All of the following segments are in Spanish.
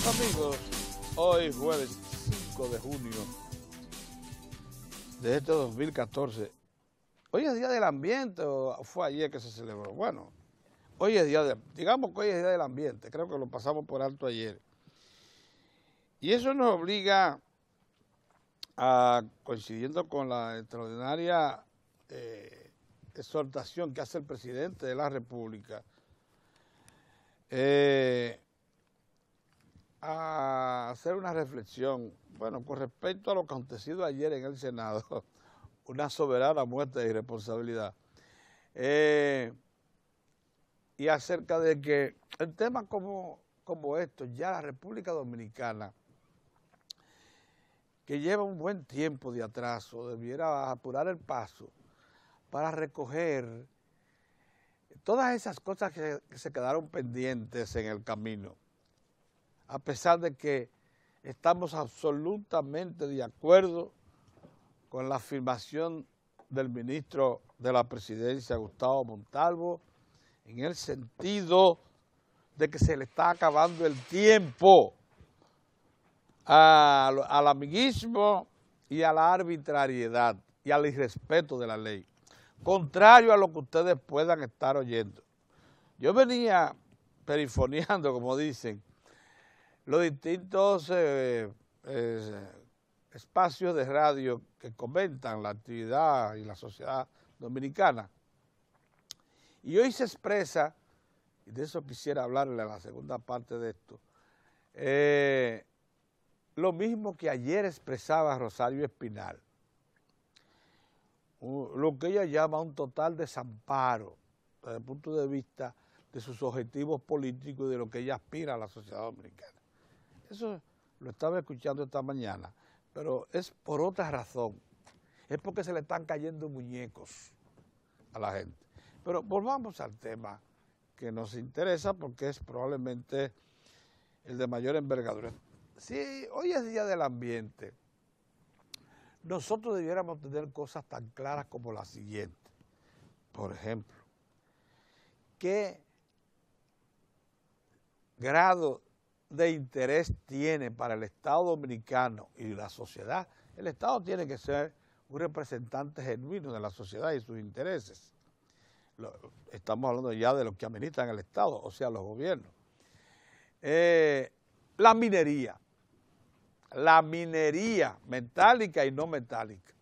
Estimados amigos, hoy jueves 5 de junio de este 2014. Hoy es Día del Ambiente o fue ayer que se celebró. Bueno, hoy es digamos que hoy es Día del Ambiente, creo que lo pasamos por alto ayer. Y eso nos obliga a, coincidiendo con la extraordinaria exhortación que hace el presidente de la República, a hacer una reflexión, bueno, con respecto a lo acontecido ayer en el Senado, una soberana muestra de irresponsabilidad, y acerca de que el tema como esto, ya la República Dominicana, que lleva un buen tiempo de atraso, debiera apurar el paso para recoger todas esas cosas que se quedaron pendientes en el camino, a pesar de que estamos absolutamente de acuerdo con la afirmación del ministro de la Presidencia, Gustavo Montalvo, en el sentido de que se le está acabando el tiempo al amiguismo y a la arbitrariedad y al irrespeto de la ley, contrario a lo que ustedes puedan estar oyendo. Yo venía perifoneando, como dicen, los distintos espacios de radio que comentan la actividad y la sociedad dominicana. Y hoy se expresa, y de eso quisiera hablarle a la segunda parte de esto, lo mismo que ayer expresaba Rosario Espinal, lo que ella llama un total desamparo desde el punto de vista de sus objetivos políticos y de lo que ella aspira a la sociedad dominicana. Eso lo estaba escuchando esta mañana, pero es por otra razón, es porque se le están cayendo muñecos a la gente. Pero volvamos al tema que nos interesa porque es probablemente el de mayor envergadura. Si hoy es Día del Ambiente, nosotros debiéramos tener cosas tan claras como la siguiente. Por ejemplo, ¿qué grado de interés tiene para el Estado dominicano y la sociedad? El Estado tiene que ser un representante genuino de la sociedad y sus intereses. Estamos hablando ya de los que administran el Estado, o sea, los gobiernos. La minería metálica y no metálica.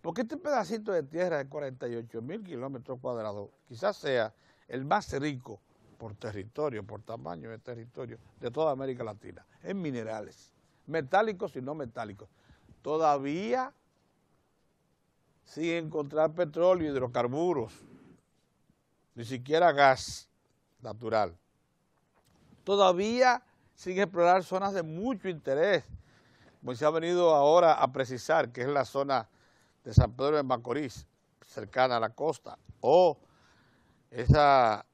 Porque este pedacito de tierra de 48,000 kilómetros cuadrados quizás sea el más rico por territorio, por tamaño de territorio de toda América Latina, en minerales, metálicos y no metálicos. Todavía sin encontrar petróleo, hidrocarburos, ni siquiera gas natural. Todavía sin explorar zonas de mucho interés, como se ha venido ahora a precisar, que es la zona de San Pedro de Macorís, cercana a la costa, o esa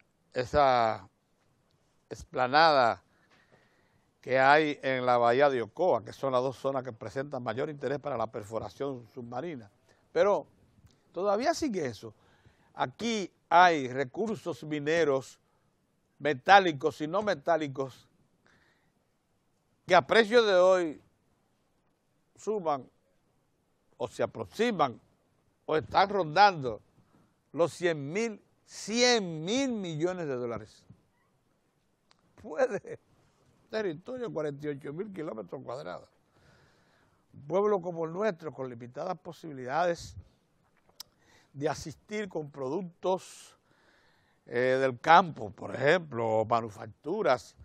explanada que hay en la bahía de Ocoa, que son las dos zonas que presentan mayor interés para la perforación submarina. Pero todavía sigue eso. Aquí hay recursos mineros metálicos y no metálicos que a precio de hoy suman o se aproximan o están rondando los 100 mil millones de dólares. Puede, territorio 48,000 kilómetros cuadrados. Un pueblo como el nuestro, con limitadas posibilidades de asistir con productos del campo, por ejemplo, o manufacturas,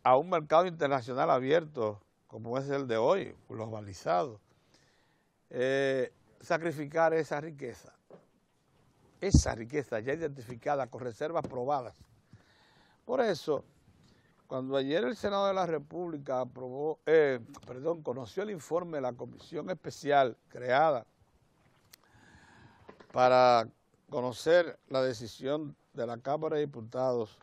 a un mercado internacional abierto, como es el de hoy, globalizado, sacrificar esa riqueza ya identificada con reservas probadas. Por eso, cuando ayer el Senado de la República conoció el informe de la Comisión Especial creada para conocer la decisión de la Cámara de Diputados,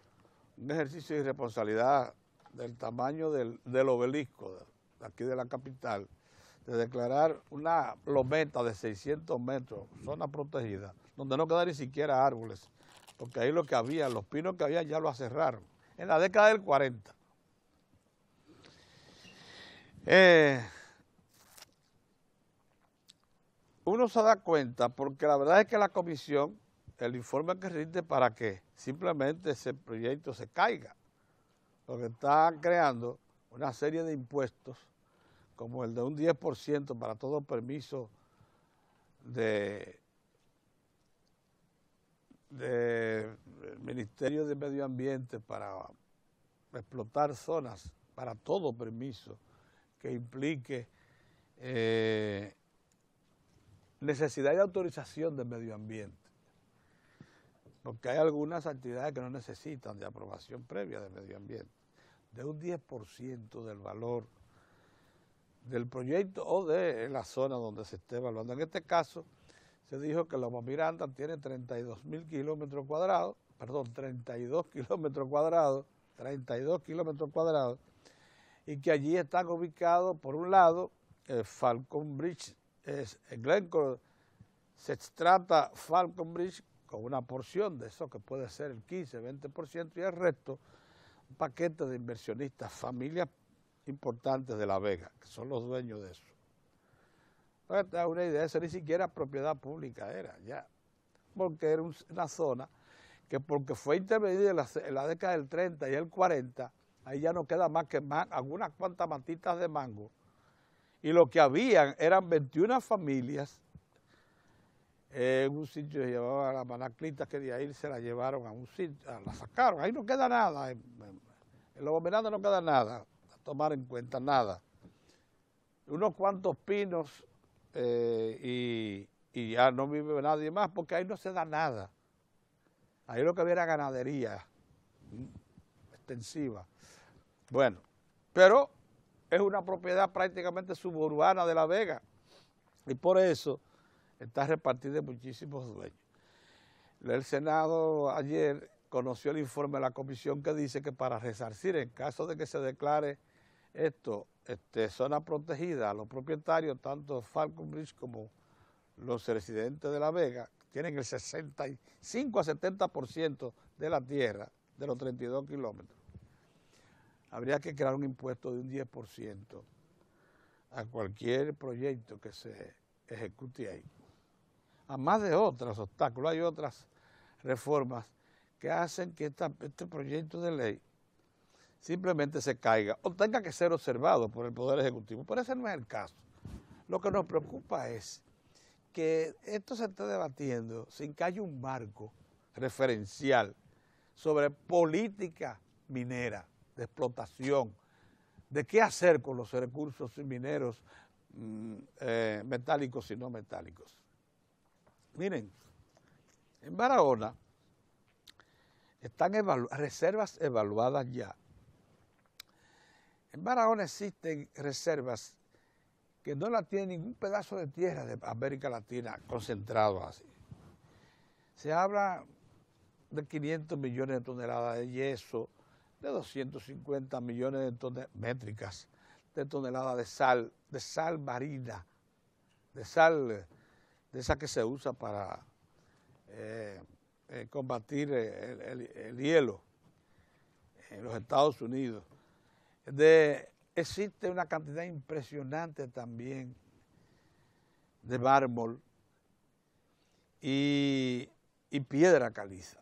un ejercicio de irresponsabilidad del tamaño del obelisco de aquí de la capital, de declarar una lometa de 600 metros, zona protegida, donde no queda ni siquiera árboles, porque ahí lo que había, los pinos que había ya lo cerraron, en la década del 40, Uno se da cuenta porque la verdad es que la comisión, el informe que rinde para que simplemente ese proyecto se caiga, lo que está creando una serie de impuestos como el de un 10% para todo permiso del Ministerio de Medio Ambiente para explotar zonas, para todo permiso que implique necesidad de autorización del medio ambiente, porque hay algunas actividades que no necesitan de aprobación previa del medio ambiente, de un 10% del valor del proyecto o de la zona donde se esté evaluando. En este caso, se dijo que Loma Miranda tiene 32 kilómetros cuadrados, y que allí están ubicados, por un lado, Falcon Bridge, Glencore se extrata Falcon Bridge con una porción de eso que puede ser el 15-20% y el resto un paquete de inversionistas, familias importantes de La Vega, que son los dueños de eso. Para que te hagas una idea, eso ni siquiera propiedad pública era ya, porque era una zona que porque fue intervenida en la década del 30 y el 40, ahí ya no queda más que algunas cuantas matitas de mango, y lo que habían eran 21 familias en un sitio que se llamaba La Manaclita, que de ahí se la llevaron a un sitio, la sacaron, ahí no queda nada, en Loma Miranda no queda nada, a tomar en cuenta nada. Unos cuantos pinos y ya no vive nadie más, porque ahí no se da nada. Ahí lo que había era ganadería extensiva. Bueno, pero es una propiedad prácticamente suburbana de La Vega y por eso está repartida en muchísimos dueños. El Senado ayer conoció el informe de la comisión que dice que para resarcir, en caso de que se declare esto, zona protegida, a los propietarios, tanto Falcon Bridge como los residentes de La Vega, tienen el 65 a 70% de la tierra, de los 32 kilómetros. Habría que crear un impuesto de un 10% a cualquier proyecto que se ejecute ahí. Además de otros obstáculos, hay otras reformas que hacen que este proyecto de ley simplemente se caiga o tenga que ser observado por el Poder Ejecutivo, pero ese no es el caso. Lo que nos preocupa es que esto se esté debatiendo sin que haya un marco referencial sobre política minera, de explotación, de qué hacer con los recursos mineros metálicos y no metálicos. Miren, en Barahona están reservas evaluadas ya. En Barahona existen reservas que no la tiene ningún pedazo de tierra de América Latina concentrado así. Se habla de 500 millones de toneladas de yeso, de 250 millones métricas de toneladas de sal marina, de sal de esa que se usa para combatir el hielo en los Estados Unidos. Existe una cantidad impresionante también de mármol y piedra caliza.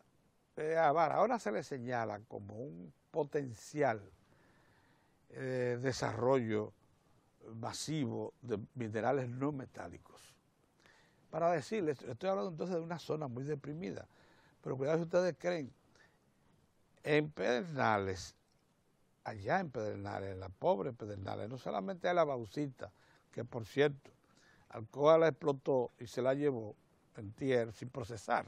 Ahora se le señala como un potencial desarrollo masivo de minerales no metálicos. Para decirles, estoy hablando entonces de una zona muy deprimida, pero cuidado si ustedes creen, en Pedernales, allá en Pedernales, en la pobre Pedernales, no solamente hay la bauxita, que por cierto, Alcoa la explotó y se la llevó en tierra sin procesar.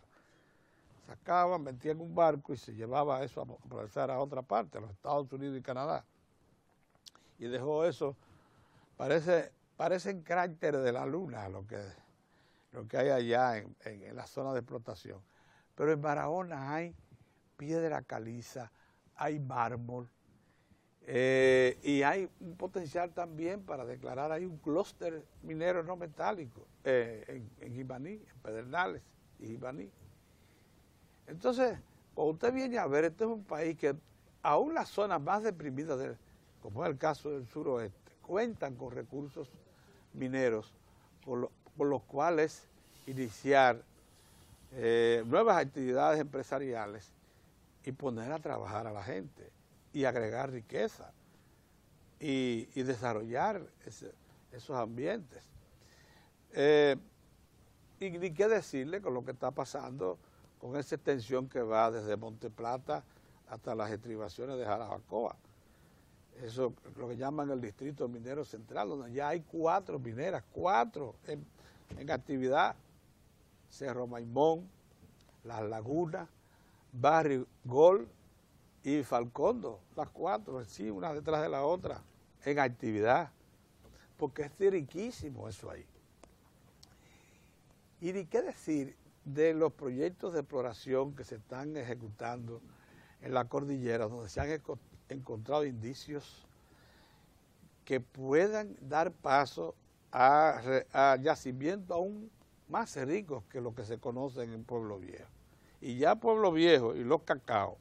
Sacaban, metían en un barco y se llevaba eso a procesar a otra parte, a los Estados Unidos y Canadá. Y dejó eso, parecen cráteres de la luna lo que hay allá en la zona de explotación. Pero en Barahona hay piedra caliza, hay mármol, y hay un potencial también para declarar ahí un clúster minero no metálico en Jimaní, en Pedernales y Jimaní. Entonces, cuando usted viene a ver, este es un país que aún las zonas más deprimidas, como es el caso del suroeste, cuentan con recursos mineros, con los cuales iniciar nuevas actividades empresariales y poner a trabajar a la gente y agregar riqueza y desarrollar esos ambientes. Y ni qué decirle con lo que está pasando con esa extensión que va desde Monte Plata hasta las estribaciones de Jarabacoa. Eso lo que llaman el distrito minero central, donde ya hay 4 mineras, 4 en actividad. Cerro Maimón, Las Lagunas, Barrio Gol y Falcondo, las 4, sí, una detrás de la otra, en actividad, porque es riquísimo eso ahí. Y ni qué decir de los proyectos de exploración que se están ejecutando en la cordillera, donde se han encontrado indicios que puedan dar paso a yacimientos aún más ricos que lo que se conocen en Pueblo Viejo. Y ya Pueblo Viejo y Los Cacao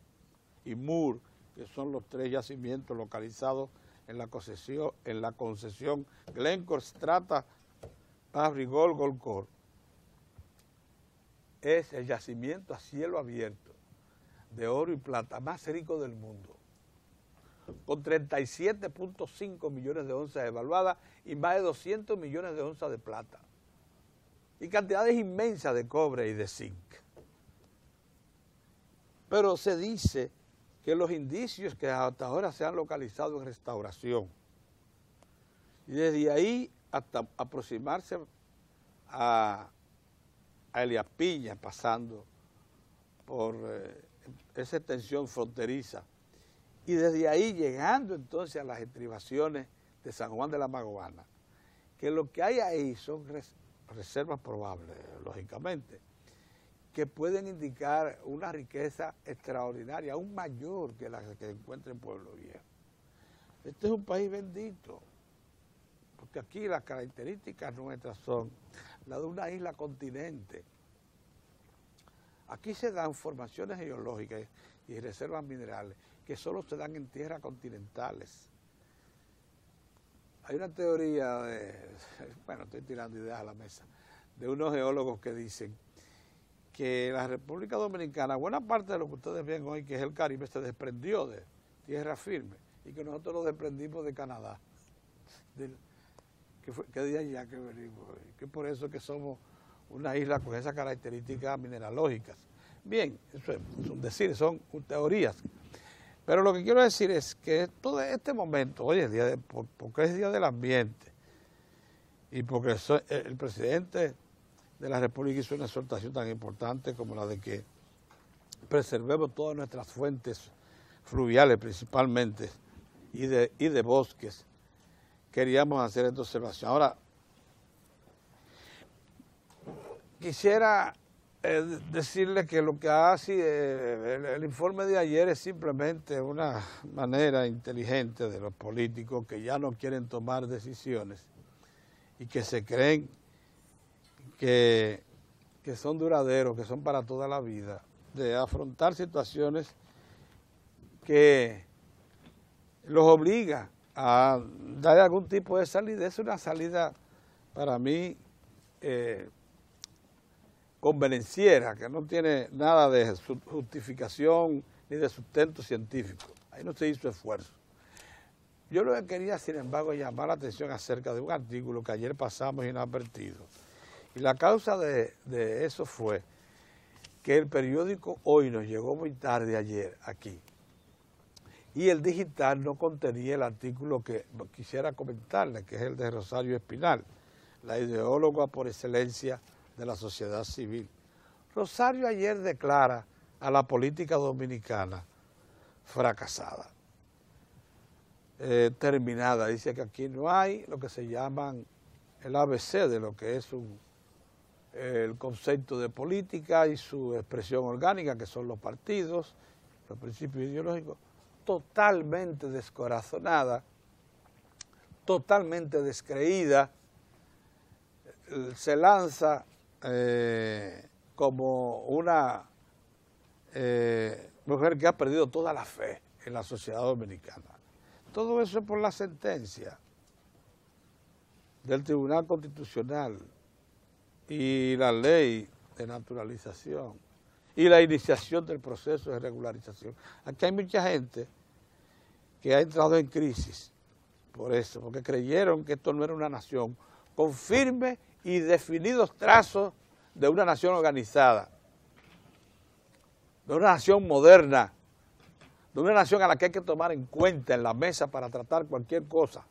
y Mur, que son los 3 yacimientos localizados en la concesión Glencore, Strata, Barrigol, Golcor, es el yacimiento a cielo abierto de oro y plata más rico del mundo, con 37.5 millones de onzas evaluadas y más de 200 millones de onzas de plata, y cantidades inmensas de cobre y de zinc. Pero se dice que los indicios que hasta ahora se han localizado en Restauración, y desde ahí hasta aproximarse a Elías Piña, pasando por esa extensión fronteriza, y desde ahí llegando entonces a las estribaciones de San Juan de la Maguana, que lo que hay ahí son reservas probables, lógicamente, que pueden indicar una riqueza extraordinaria, aún mayor que la que se encuentra en Pueblo Viejo. Este es un país bendito, porque aquí las características nuestras son las de una isla continente. Aquí se dan formaciones geológicas y reservas minerales que solo se dan en tierras continentales. Hay una teoría bueno, estoy tirando ideas a la mesa, de unos geólogos que dicen que la República Dominicana, buena parte de lo que ustedes ven hoy, que es el Caribe, se desprendió de tierra firme, y que nosotros nos desprendimos de Canadá, que de allá que venimos, que por eso que somos una isla con esas características mineralógicas. Bien, eso es un decir, son teorías. Pero lo que quiero decir es que todo este momento, hoy es día porque es Día del Ambiente, y porque el presidente de la República hizo una exhortación tan importante como la de que preservemos todas nuestras fuentes fluviales principalmente y de bosques, queríamos hacer esta observación. Ahora, quisiera decirle que lo que hace el informe de ayer es simplemente una manera inteligente de los políticos que ya no quieren tomar decisiones y que se creen que son duraderos, que son para toda la vida, de afrontar situaciones que los obliga a dar algún tipo de salida. Es una salida para mí convenenciera, que no tiene nada de justificación ni de sustento científico. Ahí no se hizo esfuerzo. Yo lo que quería, sin embargo, llamar la atención acerca de un artículo que ayer pasamos inadvertido. Y la causa de eso fue que el periódico Hoy nos llegó muy tarde ayer aquí. Y el digital no contenía el artículo que quisiera comentarle, que es el de Rosario Espinal, la ideóloga por excelencia de la sociedad civil. Rosario ayer declara a la política dominicana fracasada, terminada. Dice que aquí no hay lo que se llaman el ABC de lo que es el concepto de política y su expresión orgánica, que son los partidos, los principios ideológicos, totalmente descorazonada, totalmente descreída, se lanza como una mujer que ha perdido toda la fe en la sociedad dominicana. Todo eso es por la sentencia del Tribunal Constitucional y la ley de naturalización y la iniciación del proceso de regularización. Aquí hay mucha gente que ha entrado en crisis por eso, porque creyeron que esto no era una nación con firmes y definidos trazos de una nación organizada, de una nación moderna, de una nación a la que hay que tomar en cuenta en la mesa para tratar cualquier cosa,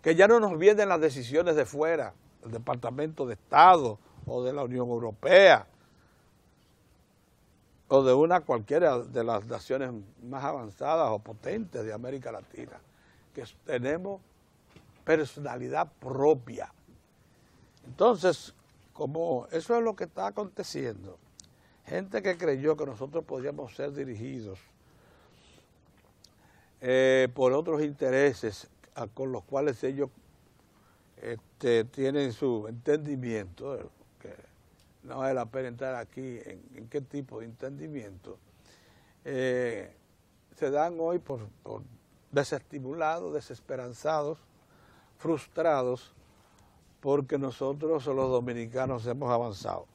que ya no nos vienen las decisiones de fuera, del Departamento de Estado o de la Unión Europea o de una cualquiera de las naciones más avanzadas o potentes de América Latina, que tenemos personalidad propia. Entonces, como eso es lo que está aconteciendo, gente que creyó que nosotros podíamos ser dirigidos por otros intereses con los cuales ellos tienen su entendimiento, que no vale la pena entrar aquí en qué tipo de entendimiento, se dan hoy por desestimulados, desesperanzados, frustrados, porque nosotros los dominicanos hemos avanzado.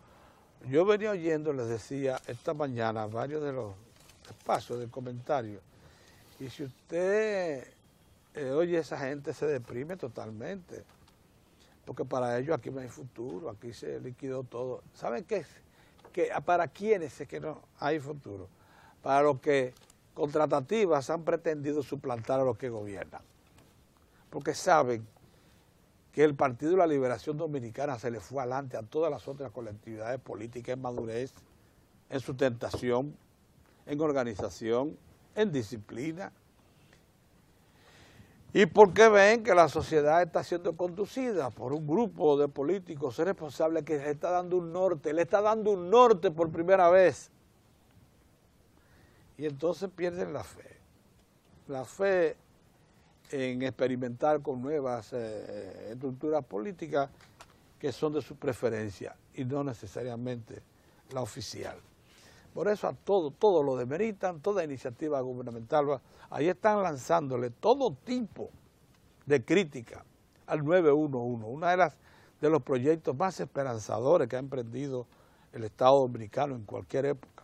Yo venía oyendo, les decía esta mañana, varios de los espacios de comentarios, y si usted oye, esa gente se deprime totalmente, porque para ellos aquí no hay futuro, aquí se liquidó todo. ¿Saben qué? ¿Para quiénes es que no hay futuro? Para los que con tratativas han pretendido suplantar a los que gobiernan, porque saben que el Partido de la Liberación Dominicana se le fue adelante a todas las otras colectividades políticas en madurez, en sustentación, en organización, en disciplina, y porque ven que la sociedad está siendo conducida por un grupo de políticos responsables que le está dando un norte por primera vez. Y entonces pierden la fe en experimentar con nuevas estructuras políticas que son de su preferencia y no necesariamente la oficial. Por eso a todo lo demeritan, toda iniciativa gubernamental. Ahí están lanzándole todo tipo de crítica al 911, una de los proyectos más esperanzadores que ha emprendido el Estado Dominicano en cualquier época.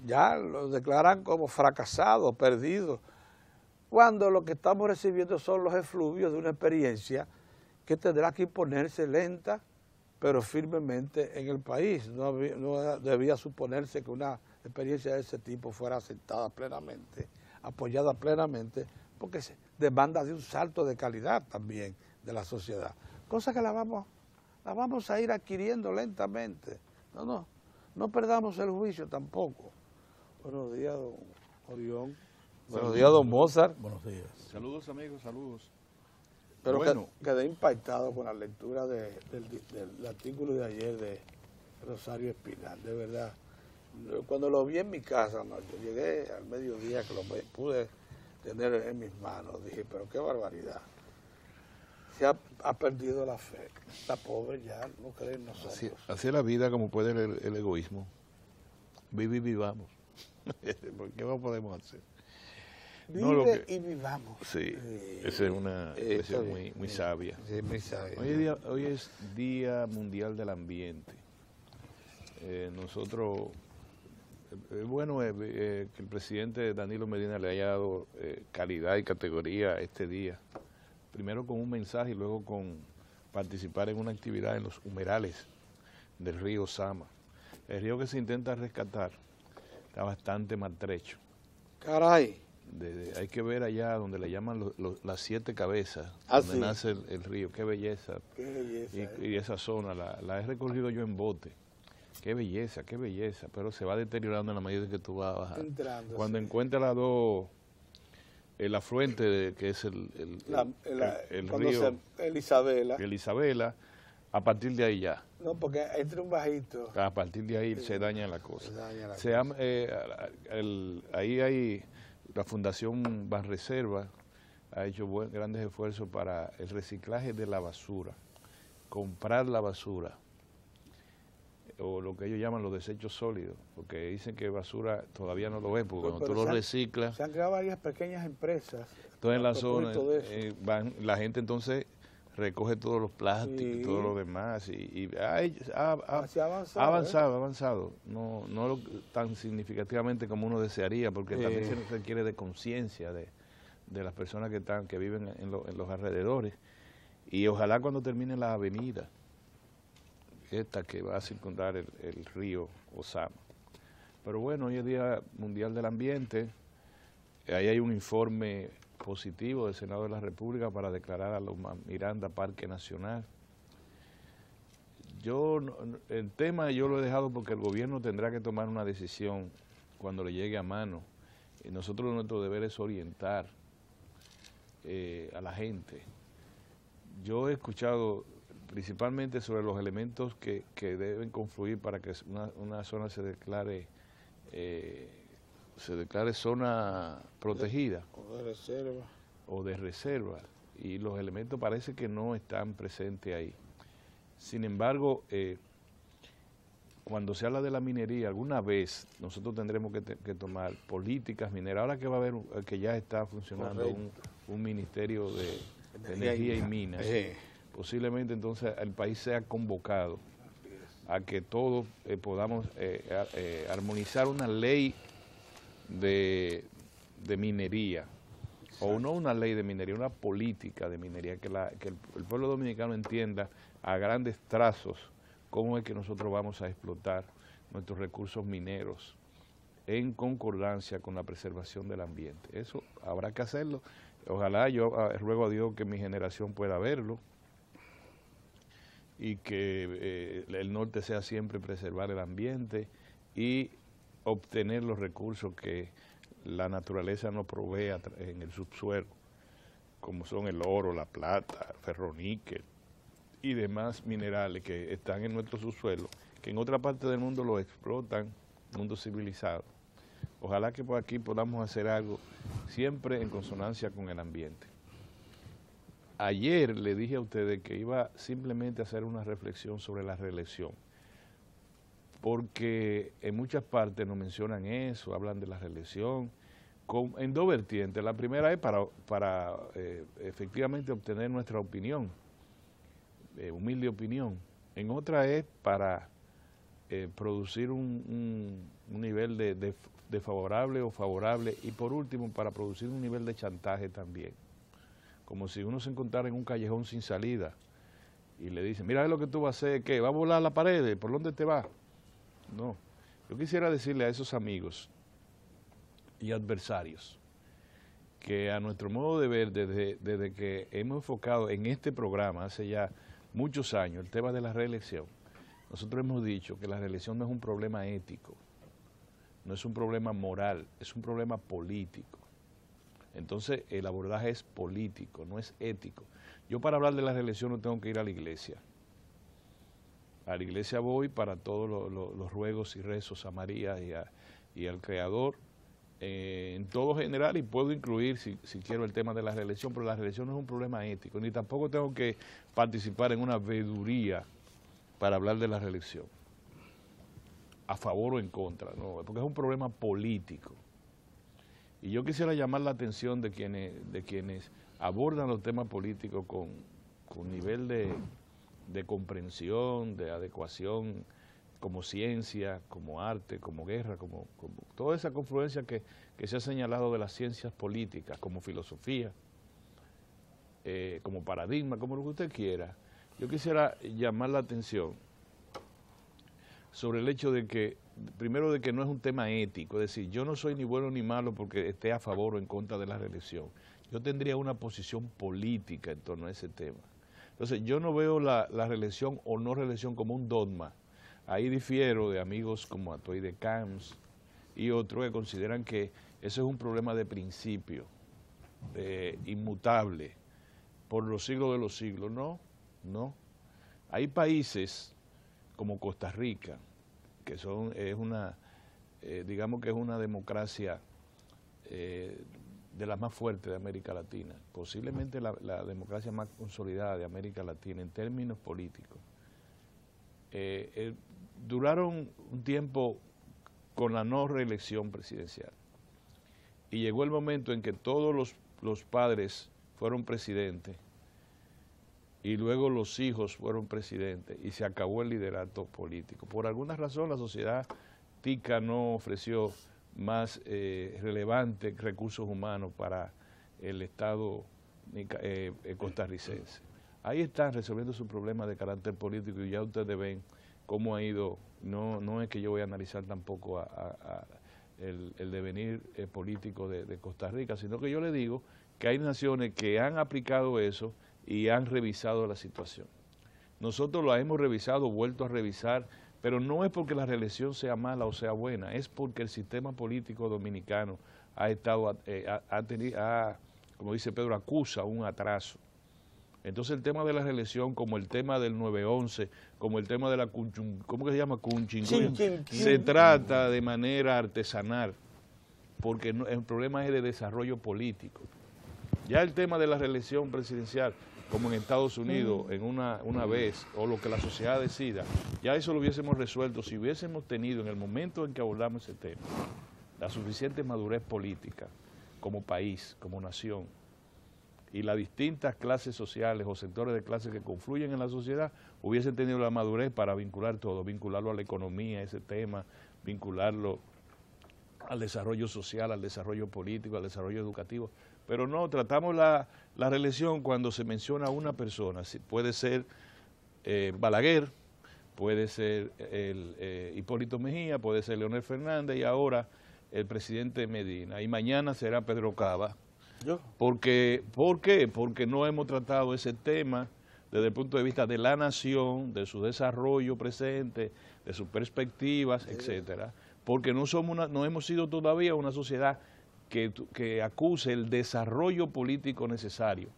Ya lo declaran como fracasado, perdido, cuando lo que estamos recibiendo son los efluvios de una experiencia que tendrá que imponerse lenta, pero firmemente en el país. No debía suponerse que una experiencia de ese tipo fuera aceptada plenamente, apoyada plenamente, porque se demanda de un salto de calidad también de la sociedad. Cosa que la vamos a ir adquiriendo lentamente. No perdamos el juicio tampoco. Buenos días, don Orión. Buenos días, don Mozart. Buenos días. Saludos, amigos, saludos. Pero bueno, quedé impactado con la lectura del artículo de ayer de Rosario Espinal, de verdad. Cuando lo vi en mi casa, yo llegué al mediodía que lo pude tener en mis manos, dije, pero qué barbaridad. Se ha perdido la fe. La pobre ya no cree en nosotros. Así es la vida, como puede el egoísmo. Vivamos. ¿Qué más podemos hacer? Vive y vivamos. Sí, esa es una expresión muy sabia. Sí, muy sabia. Hoy es Día Mundial del Ambiente. Nosotros, es bueno que el presidente Danilo Medina le haya dado calidad y categoría a este día. Primero con un mensaje y luego con participar en una actividad en los humedales del río Sama. El río que se intenta rescatar está bastante maltrecho. Caray. Hay que ver allá donde le llaman las 7 cabezas, donde nace el río. Qué belleza. Qué belleza. Y esa zona la he recorrido yo en bote. Qué belleza, pero se va deteriorando en la medida que tú vas bajando. Entrando, cuando sí. encuentras el afluente que es el río el Isabela, a partir de ahí ya. No, porque entre un bajito. A partir de ahí se daña la cosa. Ahí hay la Fundación Banreserva ha hecho grandes esfuerzos para el reciclaje de la basura, comprar la basura o lo que ellos llaman los desechos sólidos, porque dicen que basura todavía no lo es, porque cuando tú lo reciclas... Se han creado varias pequeñas empresas. Entonces en la zona la gente entonces recoge todos los plásticos y todo lo demás y ha avanzado, no tan significativamente como uno desearía, porque también se requiere de conciencia de las personas que viven en los alrededores, y ojalá cuando termine la avenida esta que va a circundar el río Ozama. Pero bueno, hoy es Día Mundial del Ambiente, ahí hay un informe positivo del Senado de la República para declarar a Loma Miranda Parque Nacional. El tema yo lo he dejado porque el gobierno tendrá que tomar una decisión cuando le llegue a mano. Y nosotros nuestro deber es orientar a la gente. Yo he escuchado principalmente sobre los elementos que deben confluir para que una zona se declare zona protegida o de reserva, y los elementos parece que no están presentes ahí. Sin embargo, cuando se habla de la minería, alguna vez nosotros tendremos que tomar políticas mineras. Ahora que va a haber, que ya está funcionando un ministerio de energía y minas, posiblemente entonces el país sea convocado a que todos podamos armonizar una ley de minería, o no una ley de minería, una política de minería, que el pueblo dominicano entienda a grandes trazos cómo es que nosotros vamos a explotar nuestros recursos mineros en concordancia con la preservación del ambiente. Eso habrá que hacerlo. Ojalá, yo ruego a Dios que mi generación pueda verlo, y que el norte sea siempre preservar el ambiente y obtener los recursos que la naturaleza nos provee en el subsuelo, como son el oro, la plata, ferroníquel y demás minerales que están en nuestro subsuelo, que en otra parte del mundo lo explotan, mundo civilizado. Ojalá que por aquí podamos hacer algo siempre en consonancia con el ambiente. Ayer le dije a ustedes que iba simplemente a hacer una reflexión sobre la reelección, porque en muchas partes nos mencionan eso, hablan de la reelección, en dos vertientes. La primera es para efectivamente obtener nuestra opinión, humilde opinión. En otra es para producir un nivel de favorable o favorable, y por último para producir un nivel de chantaje también. Como si uno se encontrara en un callejón sin salida y le dicen, mira lo que tú vas a hacer, ¿qué? ¿Va a volar la pared? ¿Por dónde te vas? No. Yo quisiera decirle a esos amigos y adversarios que a nuestro modo de ver, desde que hemos enfocado en este programa hace ya muchos años el tema de la reelección, nosotros hemos dicho que la reelección no es un problema ético, no es un problema moral, es un problema político. Entonces, el abordaje es político, no es ético. Yo para hablar de la reelección no tengo que ir a la iglesia. A la iglesia voy para todos los ruegos y rezos a María y al Creador, en todo general, y puedo incluir, si quiero, el tema de la reelección, pero la reelección no es un problema ético, ni tampoco tengo que participar en una veeduría para hablar de la reelección, a favor o en contra, no, porque es un problema político. Y yo quisiera llamar la atención de quienes abordan los temas políticos con nivel de comprensión, de adecuación, como ciencia, como arte, como guerra, como toda esa confluencia que se ha señalado de las ciencias políticas, como filosofía, como paradigma, como lo que usted quiera. Yo quisiera llamar la atención sobre el hecho de que, primero, de que no es un tema ético, es decir, yo no soy ni bueno ni malo porque esté a favor o en contra de la reelección. Yo tendría una posición política en torno a ese tema. Entonces, yo no veo la reelección o no reelección como un dogma. Ahí difiero de amigos como Atoy de Camps y otros que consideran que eso es un problema de principio, inmutable, por los siglos de los siglos. No, no. Hay países como Costa Rica, que digamos que es una democracia de las más fuertes de América Latina, posiblemente la democracia más consolidada de América Latina en términos políticos, duraron un tiempo con la no reelección presidencial. Y llegó el momento en que todos los padres fueron presidentes y luego los hijos fueron presidentes y se acabó el liderato político. Por alguna razón la sociedad tica no ofreció más relevantes recursos humanos para el Estado costarricense. Ahí están resolviendo sus problemas de carácter político y ya ustedes ven cómo ha ido. No es que yo voy a analizar tampoco el devenir político de Costa Rica, sino que yo le digo que hay naciones que han aplicado eso y han revisado la situación. Nosotros la hemos revisado, vuelto a revisar, pero no es porque la reelección sea mala o sea buena, es porque el sistema político dominicano ha estado, como dice Pedro, acusa un atraso. Entonces el tema de la reelección, como el tema del 9-11, como el tema de la ¿cómo que se llama? Se trata de manera artesanal, porque el problema es de desarrollo político. Ya el tema de la reelección presidencial, como en Estados Unidos, en una vez, o lo que la sociedad decida, ya eso lo hubiésemos resuelto si hubiésemos tenido en el momento en que abordamos ese tema la suficiente madurez política como país, como nación, y las distintas clases sociales o sectores de clases que confluyen en la sociedad hubiesen tenido la madurez para vincular todo, vincularlo a la economía, ese tema, vincularlo al desarrollo social, al desarrollo político, al desarrollo educativo. Pero no, tratamos la reelección cuando se menciona a una persona. Puede ser Balaguer, puede ser Hipólito Mejía, puede ser Leonel Fernández y ahora el presidente Medina. Y mañana será Pedro Cava. ¿Por qué? Porque no hemos tratado ese tema desde el punto de vista de la nación, de su desarrollo presente, de sus perspectivas, etcétera. Porque no hemos sido todavía una sociedad que acuse el desarrollo político necesario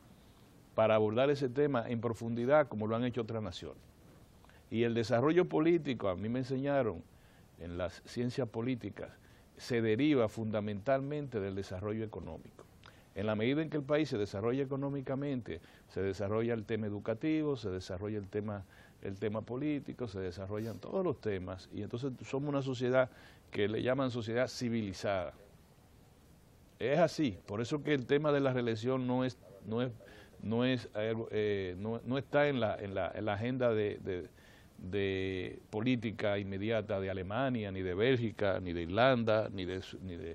para abordar ese tema en profundidad como lo han hecho otras naciones. Y el desarrollo político, a mí me enseñaron en las ciencias políticas, se deriva fundamentalmente del desarrollo económico. En la medida en que el país se desarrolla económicamente, se desarrolla el tema educativo, se desarrolla el tema político, se desarrollan todos los temas, y entonces somos una sociedad que le llaman sociedad civilizada. Es así, por eso que el tema de la reelección no está en la agenda de política inmediata de Alemania, ni de Bélgica, ni de Irlanda, ni de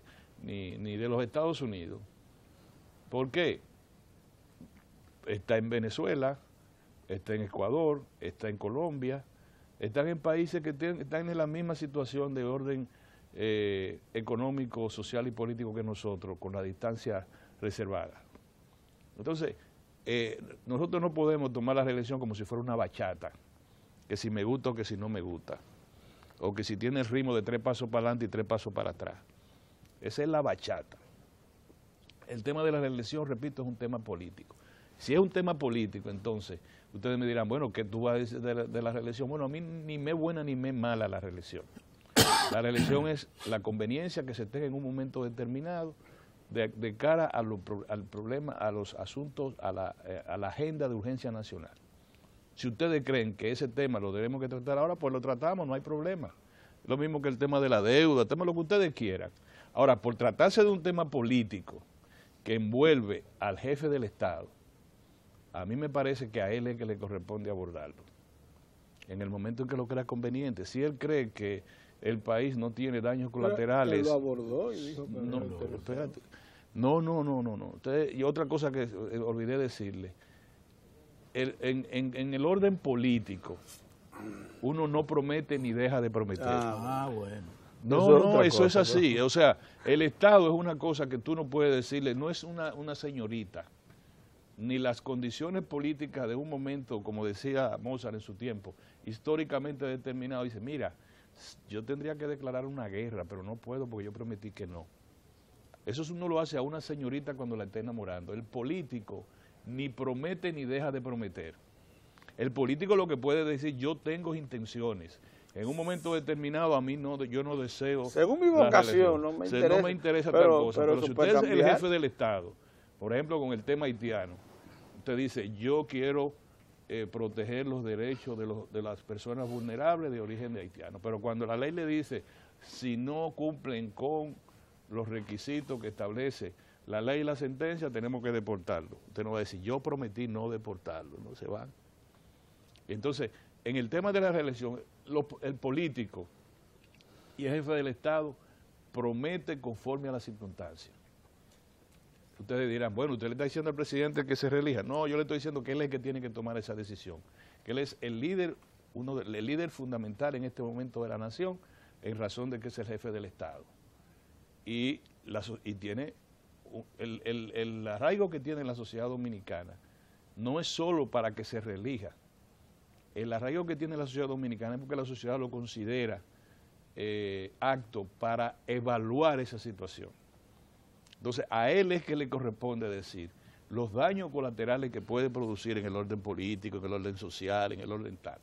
los Estados Unidos. ¿Por qué? Está en Venezuela, está en Ecuador, está en Colombia, están en países que están en la misma situación de orden económico, social y político que nosotros, con la distancia reservada. Entonces, nosotros no podemos tomar la reelección como si fuera una bachata, que si me gusta o que si no me gusta, o que si tiene el ritmo de 3 pasos para adelante y 3 pasos para atrás. Esa es la bachata. El tema de la reelección, repito, es un tema político. Si es un tema político, entonces, ustedes me dirán, bueno, ¿qué tú vas a decir de la reelección? Bueno, a mí ni me es buena ni me es mala la reelección. La reelección es la conveniencia que se tenga en un momento determinado de cara al problema, a los asuntos, a la agenda de urgencia nacional. Si ustedes creen que ese tema lo debemos que tratar ahora, pues lo tratamos, no hay problema. Lo mismo que el tema de la deuda, el tema de lo que ustedes quieran. Ahora, por tratarse de un tema político que envuelve al jefe del Estado, a mí me parece que a él es que le corresponde abordarlo. En el momento en que lo crea conveniente. Si él cree que el país no tiene daños colaterales... Él lo abordó y dijo que no, pero espérate. No. Y otra cosa que olvidé decirle. En el orden político, uno no promete ni deja de prometer. Bueno. No, eso es así. O sea, el Estado es una cosa que tú no puedes decirle, no es una señorita, ni las condiciones políticas de un momento, como decía Mozart en su tiempo, históricamente determinado, dice, mira, yo tendría que declarar una guerra, pero no puedo porque yo prometí que no. Eso uno lo hace a una señorita cuando la está enamorando. El político ni promete ni deja de prometer. El político lo que puede decir, yo tengo intenciones. En un momento determinado a mí yo no deseo... Según mi vocación, no me interesa tal cosa. Pero si usted es el jefe del Estado, por ejemplo con el tema haitiano, usted dice, yo quiero proteger los derechos de las personas vulnerables de origen haitiano. Pero cuando la ley le dice, si no cumplen con los requisitos que establece la ley y la sentencia, tenemos que deportarlo. Usted no va a decir, yo prometí no deportarlo, no se van. Entonces, en el tema de la reelección, el político y el jefe del Estado promete conforme a las circunstancias. Ustedes dirán, bueno, usted le está diciendo al presidente que se reelija. No, yo le estoy diciendo que él es el que tiene que tomar esa decisión, que él es el líder, el líder fundamental en este momento de la nación, en razón de que es el jefe del Estado. Y tiene el arraigo que tiene la sociedad dominicana, no es solo para que se reelija. El arraigo que tiene la sociedad dominicana es porque la sociedad lo considera apto para evaluar esa situación. Entonces, a él es que le corresponde decir los daños colaterales que puede producir en el orden político, en el orden social, en el orden tal.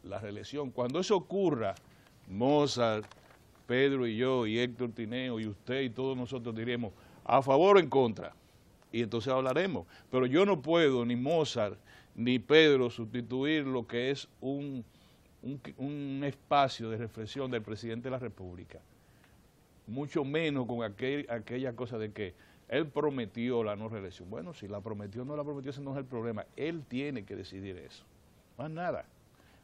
La reelección, cuando eso ocurra, Mozart, Pedro y yo, y Héctor Tineo, y usted y todos nosotros diremos a favor o en contra, y entonces hablaremos. Pero yo no puedo, ni Mozart, ni Pedro, sustituir lo que es un espacio de reflexión del presidente de la República. Mucho menos con aquella cosa de que él prometió la no reelección. Bueno, si la prometió o no la prometió, ese no es el problema. Él tiene que decidir eso. Más nada.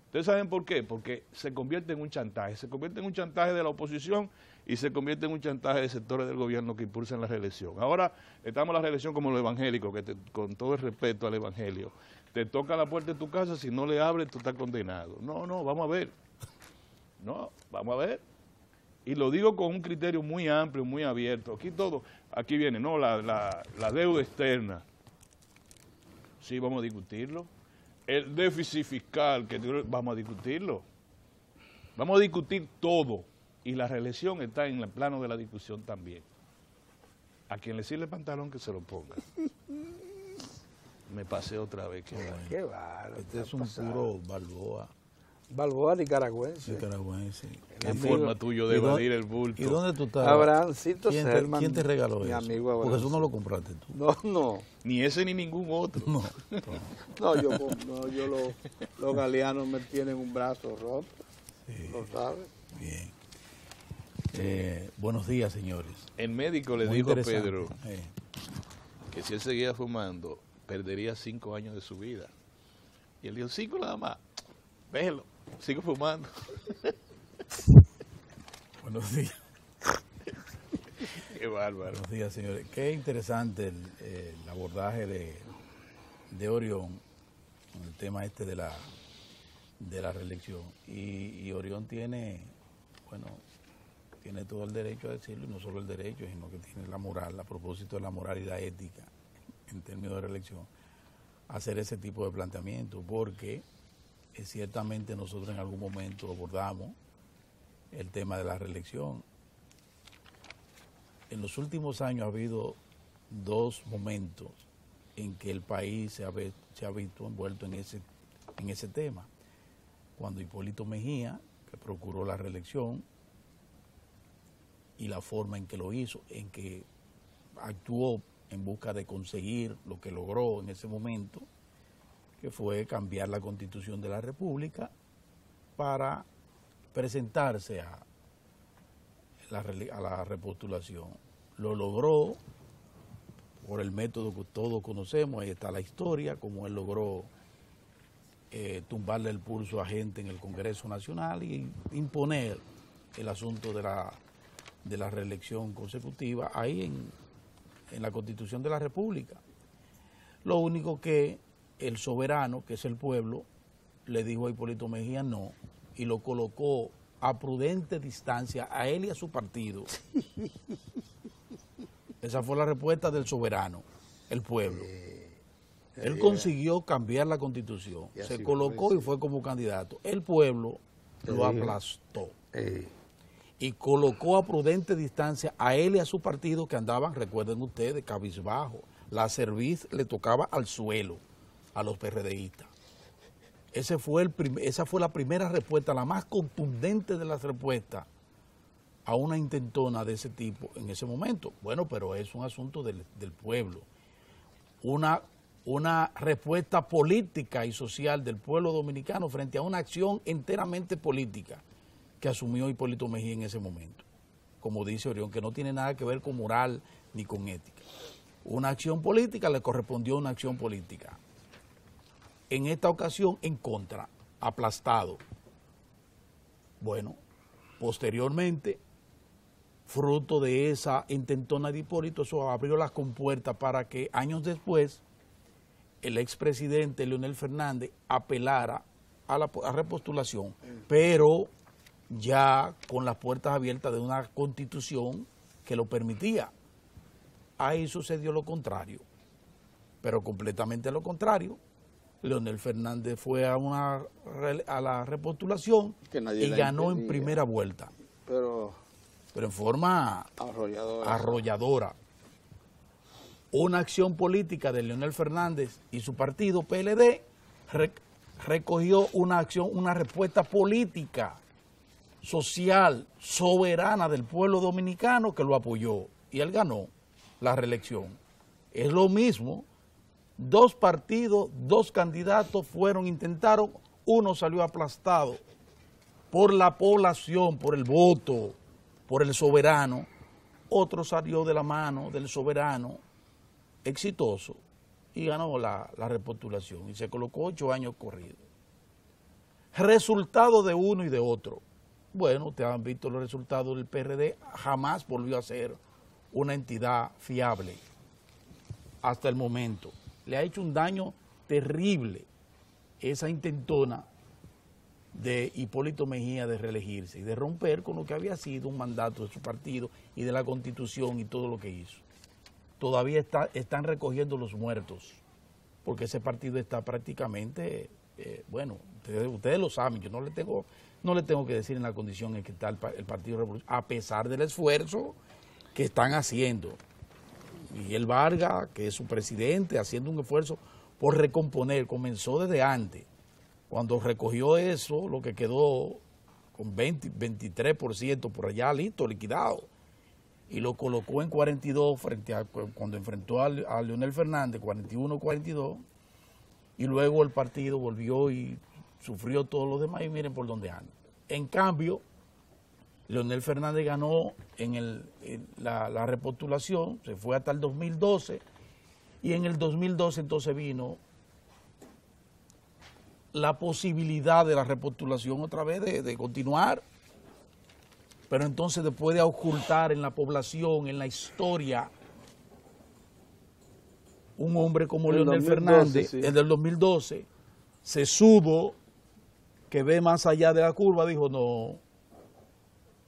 ¿Ustedes saben por qué? Porque se convierte en un chantaje. Se convierte en un chantaje de la oposición y se convierte en un chantaje de sectores del gobierno que impulsan la reelección. Ahora estamos en la reelección como los evangélicos, que con todo el respeto al evangelio, te toca la puerta de tu casa, si no le abres, tú estás condenado. No, vamos a ver. No, vamos a ver. Y lo digo con un criterio muy amplio, muy abierto. Aquí viene, no, la deuda externa. Sí, vamos a discutirlo. El déficit fiscal, vamos a discutirlo. Vamos a discutir todo. Y la reelección está en el plano de la discusión también. A quien le sirve el pantalón, que se lo ponga. Me pasé otra vez. Qué bárbaro. Este es un puro Balboa. Balboa nicaragüense. Nicaragüense. ¿Qué forma tuyo de evadir el bulto? ¿Y dónde tú estás? Abrahamcito Selman. ¿Quién te regaló mi eso? amigo Abraham. Porque eso no lo compraste tú. No. Ni ese ni ningún otro. No. Yo los galeanos me tienen un brazo roto. Sí. ¿Lo sabes? Bien. Buenos días, señores. El médico le Muy dijo a interesante. Pedro que si él seguía fumando, perdería 5 años de su vida. Y él dijo, 5 nada más, déjelo, sigo fumando. Buenos días. Qué bárbaro. Buenos días, señores. Qué interesante el abordaje de Orión con el tema este de la reelección. Y Orión tiene todo el derecho a decirlo, y no solo el derecho, sino que tiene la moral, a propósito de la moral y la ética, en términos de reelección, hacer ese tipo de planteamiento, porque ciertamente nosotros en algún momento abordamos el tema de la reelección. En los últimos años ha habido 2 momentos en que el país se ha visto envuelto en ese tema. Cuando Hipólito Mejía, que procuró la reelección, y la forma en que lo hizo, en que actuó en busca de conseguir lo que logró en ese momento, que fue cambiar la Constitución de la República para presentarse a la repostulación. Lo logró por el método que todos conocemos, ahí está la historia, como él logró tumbarle el pulso a gente en el Congreso Nacional y imponer el asunto de la reelección consecutiva ahí en la Constitución de la República. Lo único que el soberano, que es el pueblo, le dijo a Hipólito Mejía no, y lo colocó a prudente distancia a él y a su partido. Esa fue la respuesta del soberano, el pueblo. Él consiguió cambiar la Constitución, se colocó y fue como candidato. El pueblo lo aplastó. Y colocó a prudente distancia a él y a su partido, que andaban, recuerden ustedes, cabizbajo. La cerviz le tocaba al suelo a los PRDistas. Esa fue la primera respuesta, la más contundente de las respuestas a una intentona de ese tipo en ese momento. Bueno, pero es un asunto del pueblo. Una una respuesta política y social del pueblo dominicano frente a una acción enteramente política que asumió Hipólito Mejía en ese momento. Como dice Orión, que no tiene nada que ver con moral ni con ética. Una acción política le correspondió a una acción política. En esta ocasión, en contra, aplastado. Bueno, posteriormente, fruto de esa intentona de Hipólito, eso abrió las compuertas para que años después el expresidente Leonel Fernández apelara a la repostulación, pero ya con las puertas abiertas de una constitución que lo permitía. Ahí sucedió lo contrario, pero completamente lo contrario. Leonel Fernández fue a la repostulación y ganó en primera vuelta, pero en forma arrolladora. Una acción política de Leonel Fernández y su partido PLD recogió una respuesta política, social, soberana del pueblo dominicano que lo apoyó y él ganó la reelección. Es lo mismo, dos partidos, dos candidatos intentaron, uno salió aplastado por la población, por el voto, por el soberano, otro salió de la mano del soberano exitoso y ganó la repostulación y se colocó 8 años corridos. Resultado de uno y de otro. Bueno, ustedes han visto los resultados del PRD, jamás volvió a ser una entidad fiable hasta el momento. Le ha hecho un daño terrible esa intentona de Hipólito Mejía de reelegirse y de romper con lo que había sido un mandato de su partido y de la Constitución y todo lo que hizo. Todavía están recogiendo los muertos, porque ese partido está prácticamente, bueno, ustedes lo saben, yo no le tengo que decir en la condición en que está el Partido Revolucionario, a pesar del esfuerzo que están haciendo. Miguel Vargas, que es su presidente, haciendo un esfuerzo por recomponer, comenzó desde antes. Cuando recogió eso, lo que quedó con 23% por allá listo, liquidado, y lo colocó en 42 frente a cuando enfrentó a Leonel Fernández, 41-42, y luego el partido volvió y sufrió todo lo demás y miren por dónde anda. En cambio, Leonel Fernández ganó en la repostulación, se fue hasta el 2012, y en el 2012 entonces vino la posibilidad de la repostulación otra vez de continuar, pero entonces después de ocultar en la población, en la historia, un hombre como Leonel Fernández, sí, el del 2012, se supo que ve más allá de la curva, dijo, no,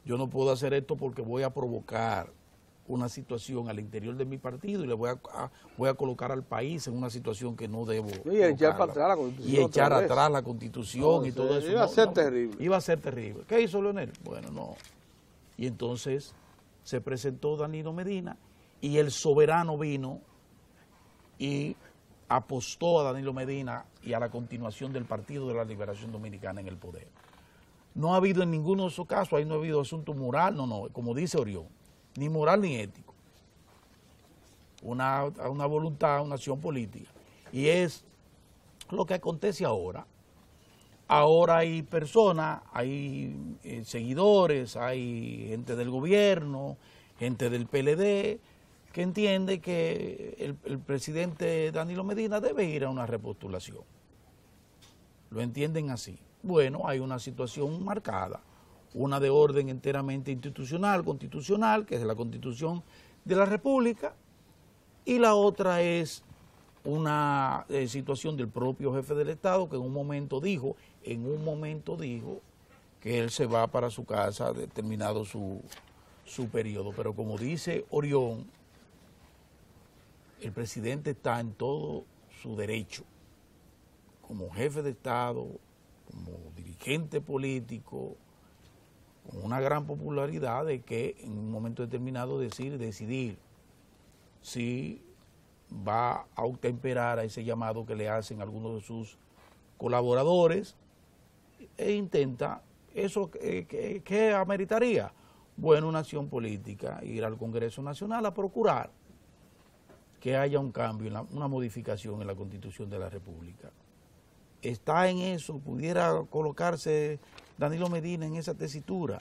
yo no puedo hacer esto porque voy a provocar una situación al interior de mi partido y le voy a colocar al país en una situación que no debo y echar para atrás la Constitución. Y echar atrás la Constitución y todo eso. Iba a ser terrible. Iba a ser terrible. ¿Qué hizo Leonel? Bueno, no. Y entonces se presentó Danilo Medina y el soberano vino y apostó a Danilo Medina y a la continuación del Partido de la Liberación Dominicana en el poder. No ha habido en ninguno de esos casos, ahí no ha habido asunto moral, no, como dice Orión, ni moral ni ético. Una voluntad, una acción política. Y es lo que acontece ahora. Ahora hay personas, hay seguidores, hay gente del gobierno, gente del PLD, que entiende que el presidente Danilo Medina debe ir a una repostulación. Lo entienden así. Bueno, hay una situación marcada, una de orden enteramente institucional, constitucional, que es la Constitución de la República, y la otra es una situación del propio jefe del Estado que en un momento dijo que él se va para su casa terminado su periodo. Pero como dice Orión, el presidente está en todo su derecho, como jefe de Estado, como dirigente político, con una gran popularidad, de que en un momento determinado decidir si va a obtemperar a ese llamado que le hacen algunos de sus colaboradores e intenta eso que ameritaría. Bueno, una acción política, ir al Congreso Nacional a procurar que haya un cambio, una modificación en la Constitución de la República. Está en eso, pudiera colocarse Danilo Medina en esa tesitura.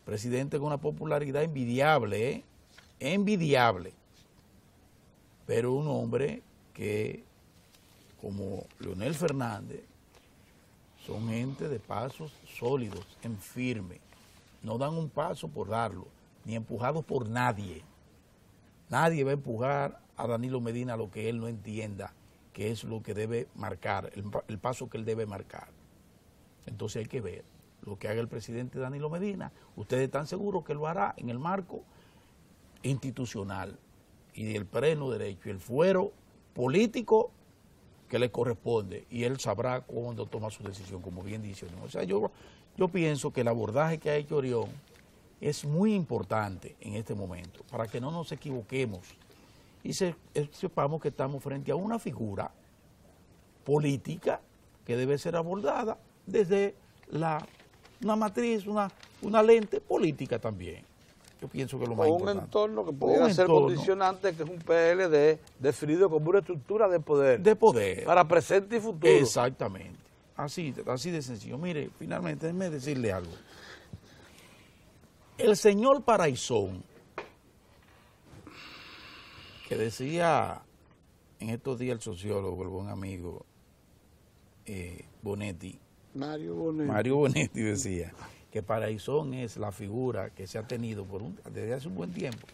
Presidente con una popularidad envidiable, envidiable. Pero un hombre que, como Leonel Fernández, son gente de pasos sólidos, en firme. No dan un paso por darlo, ni empujados por nadie. Nadie va a empujar a Danilo Medina a lo que él no entienda, que es lo que debe marcar, el paso que él debe marcar. Entonces hay que ver lo que haga el presidente Danilo Medina. Ustedes están seguros que lo hará en el marco institucional y del pleno derecho y el fuero político que le corresponde, y él sabrá cuándo toma su decisión, como bien dice Orión. O sea, yo pienso que el abordaje que ha hecho Orión es muy importante en este momento, para que no nos equivoquemos y sepamos que estamos frente a una figura política que debe ser abordada desde una matriz, una lente política también. Yo pienso que lo más importante. Un entorno que pudiera ser condicionante, que es un PLD definido como una estructura de poder. De poder. Para presente y futuro. Exactamente. Así de sencillo. Mire, finalmente, déjeme decirle algo. El señor Paraisón, que decía en estos días el sociólogo, el buen amigo Bonetti, Mario Bonetti decía que Paraisón es la figura que se ha tenido desde hace un buen tiempo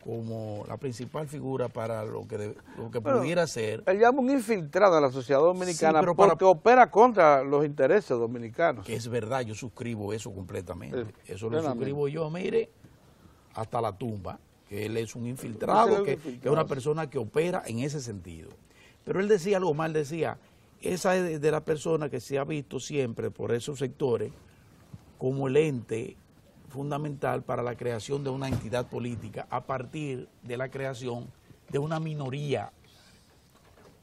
como la principal figura para lo que pudiera ser. Él llama un infiltrado a la sociedad dominicana, sí, porque opera contra los intereses dominicanos. Que es verdad, yo suscribo eso completamente. Eso lo suscribo yo, mire, hasta la tumba, que él es un infiltrado, que es una persona que opera en ese sentido. Pero él decía algo más, decía, esa es de la persona que se ha visto siempre por esos sectores como el ente fundamental para la creación de una entidad política a partir de la creación de una minoría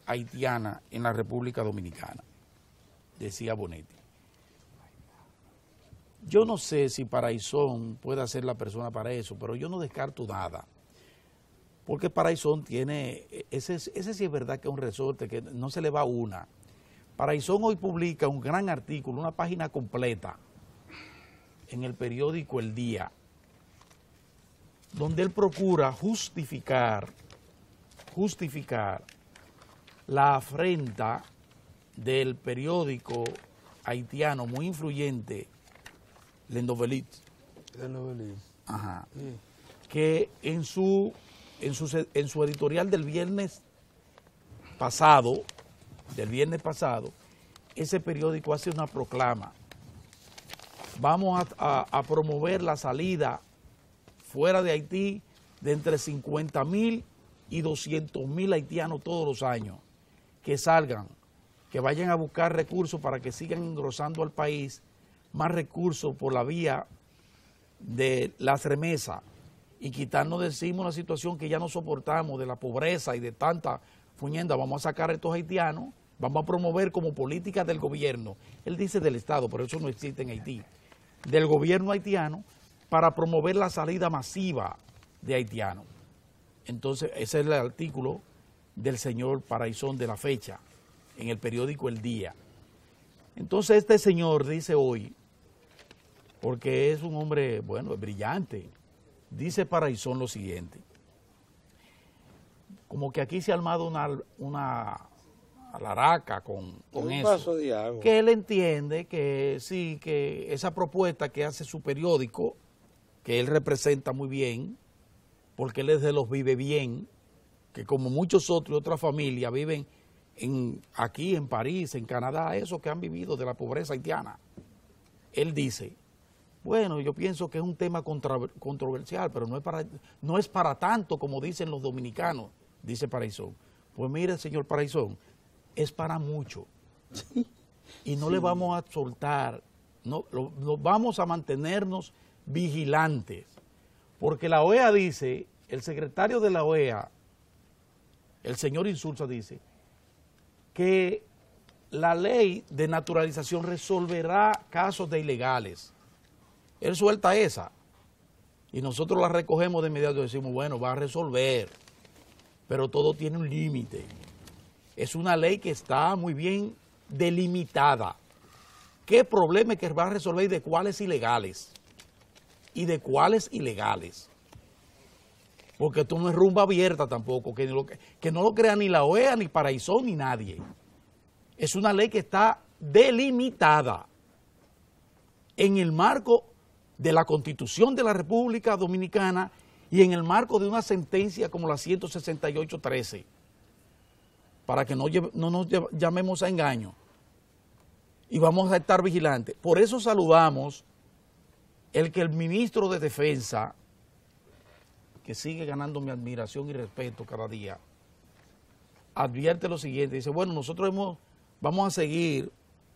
haitiana en la República Dominicana, decía Bonetti. Yo no sé si Paraisón pueda ser la persona para eso, pero yo no descarto nada, porque Paraisón tiene, ese sí es verdad que es un resorte, que no se le va una. Paraisón hoy publica un gran artículo, una página completa, en el periódico El Día, donde él procura justificar la afrenta del periódico haitiano muy influyente, Le Nouvellit, que en su editorial del viernes pasado, ese periódico hace una proclama: vamos a promover la salida fuera de Haití de entre 50,000 y 200,000 haitianos todos los años, que salgan, que vayan a buscar recursos para que sigan engrosando al país, más recursos por la vía de las remesas, y quitarnos de encima una situación que ya no soportamos, de la pobreza y de tanta fuñenda. Vamos a sacar a estos haitianos, vamos a promover como política del gobierno, él dice del Estado, pero eso no existe en Haití, del gobierno haitiano, para promover la salida masiva de haitianos. Entonces, ese es el artículo del señor Paraisón de la fecha, en el periódico El Día. Entonces, este señor dice hoy, porque es un hombre, bueno, brillante, dice Paraisón lo siguiente: como que aquí se ha armado una alaraca con eso, que él entiende que sí, que esa propuesta que hace su periódico, que él representa muy bien, porque él es de los vive bien, que como muchos otros, otras familias viven aquí en París, en Canadá, esos que han vivido de la pobreza haitiana. Él dice, bueno, yo pienso que es un tema controversial, pero no es para tanto como dicen los dominicanos, dice Paraisón. Pues mire, señor Paraisón, es para mucho. Sí. Y no le vamos a soltar, vamos a mantenernos vigilantes, porque la OEA dice, el secretario de la OEA, el señor Insulza, dice que la ley de naturalización resolverá casos de ilegales. Él suelta esa y nosotros la recogemos de inmediato y decimos, bueno, va a resolver. pero todo tiene un límite. Es una ley que está muy bien delimitada. ¿Qué problema es que va a resolver y de cuáles ilegales? Y de cuáles ilegales. Porque esto no es rumba abierta tampoco, que no lo crea ni la OEA, ni Paraíso, ni nadie. Es una ley que está delimitada en el marco de la Constitución de la República Dominicana y en el marco de una sentencia como la 168.13, para que no nos llamemos a engaño. Y vamos a estar vigilantes. Por eso saludamos el que el ministro de Defensa, que sigue ganando mi admiración y respeto cada día, advierte lo siguiente, dice, bueno, nosotros vamos a seguir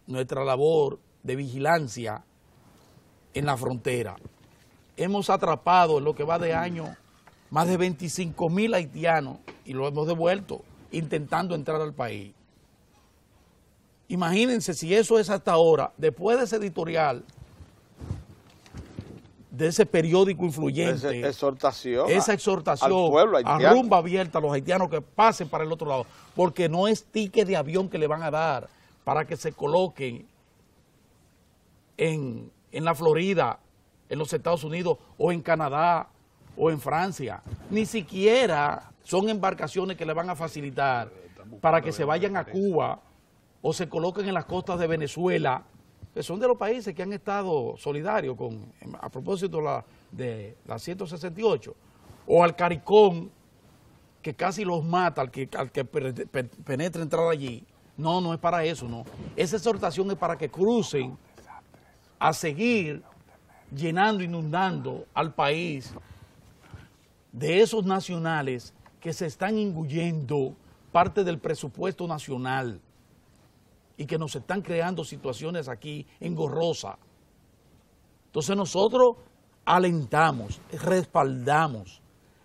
nuestra labor de vigilancia en la frontera. Hemos atrapado en lo que va de año más de 25,000 haitianos y lo hemos devuelto intentando entrar al país. Imagínense si eso es hasta ahora, después de ese editorial, de ese periódico influyente, esa exhortación al pueblo haitiano, a rumba abierta a los haitianos que pasen para el otro lado, porque no es ticket de avión que le van a dar para que se coloquen en la Florida, en los Estados Unidos, o en Canadá, o en Francia. Ni siquiera son embarcaciones que le van a facilitar para que se vayan a Cuba o se coloquen en las costas de Venezuela, que son de los países que han estado solidarios a propósito de la 168, o al CARICOM, que casi los mata al que penetra entrar allí. No, no es para eso, no. Esa exhortación es para que crucen a seguir llenando, inundando al país de esos nacionales que se están engullendo parte del presupuesto nacional y que nos están creando situaciones aquí engorrosas. Entonces nosotros alentamos, respaldamos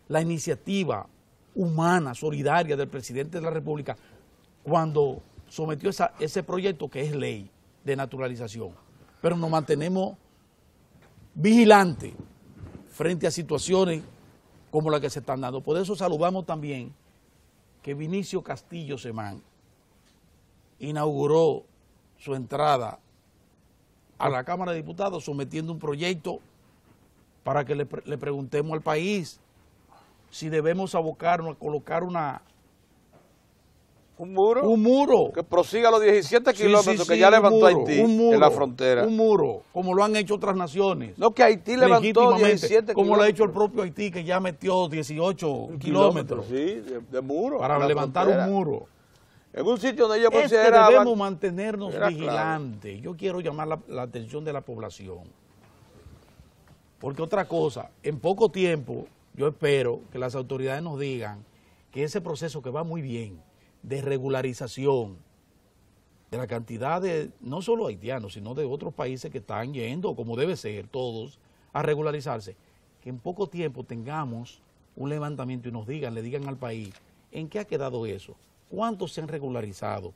la iniciativa humana, solidaria del presidente de la República cuando sometió ese proyecto que es ley de naturalización. Pero nos mantenemos vigilantes frente a situaciones como la que se están dando. Por eso saludamos también que Vinicio Castillo Semán inauguró su entrada a la Cámara de Diputados sometiendo un proyecto para que le preguntemos al país si debemos abocarnos a colocar ¿Un muro? Un muro. Que prosiga los 17 kilómetros que ya levantó Haití en la frontera. Un muro, como lo han hecho otras naciones. No, que Haití levantó 17 kilómetros. Como lo ha hecho el propio Haití, que ya metió 18 kilómetros. Sí, de muro. Para levantar un muro. En un sitio donde ellos consideraban... Debemos mantenernos vigilantes. Claro. Yo quiero llamar la atención de la población. Porque otra cosa, en poco tiempo, yo espero que las autoridades nos digan que ese proceso que va muy bien, de regularización de la cantidad de, no solo haitianos, sino de otros países que están yendo, como debe ser, todos, a regularizarse, que en poco tiempo tengamos un levantamiento y le digan al país, ¿en qué ha quedado eso? ¿Cuántos se han regularizado?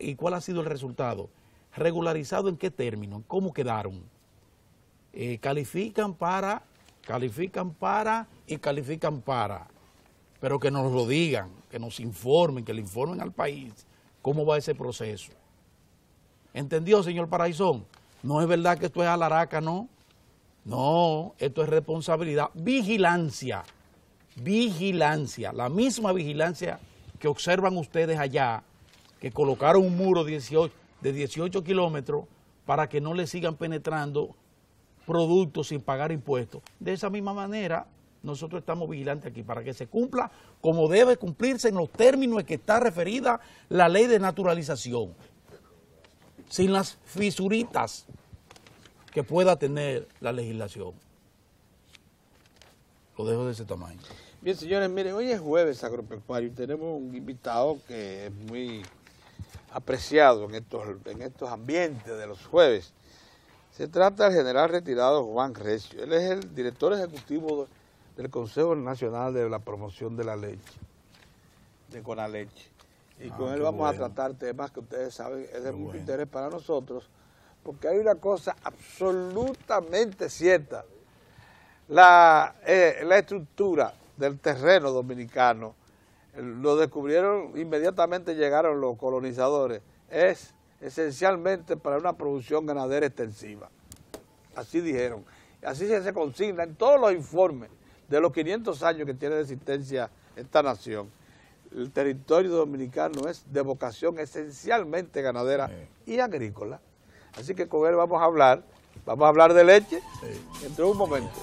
¿Y cuál ha sido el resultado? ¿Regularizado en qué término? ¿Cómo quedaron? Califican para, pero que nos lo digan, que nos informen, que le informen al país cómo va ese proceso. ¿Entendió, señor Paraizón? No es verdad que esto es alaraca, ¿no? No, esto es responsabilidad. Vigilancia, la misma vigilancia que observan ustedes allá, que colocaron un muro de 18 kilómetros para que no le sigan penetrando productos sin pagar impuestos. De esa misma manera, nosotros estamos vigilantes aquí para que se cumpla como debe cumplirse en los términos en que está referida la ley de naturalización, sin las fisuritas que pueda tener la legislación. Lo dejo de ese tamaño. Bien, señores, miren, hoy es jueves agropecuario y tenemos un invitado que es muy apreciado en estos ambientes de los jueves. Se trata del general retirado Juan Recio. Él es el director ejecutivo del Consejo Nacional de la Promoción de la Leche, de Conaleche. Y con él vamos a tratar temas que ustedes saben es de mucho interés para nosotros, porque hay una cosa absolutamente cierta. La estructura del terreno dominicano lo descubrieron, inmediatamente llegaron los colonizadores, es esencialmente para una producción ganadera extensiva. Así dijeron. Así se consigna en todos los informes de los 500 años que tiene de existencia esta nación. El territorio dominicano es de vocación esencialmente ganadera y agrícola. Así que con él vamos a hablar de leche dentro de un momento.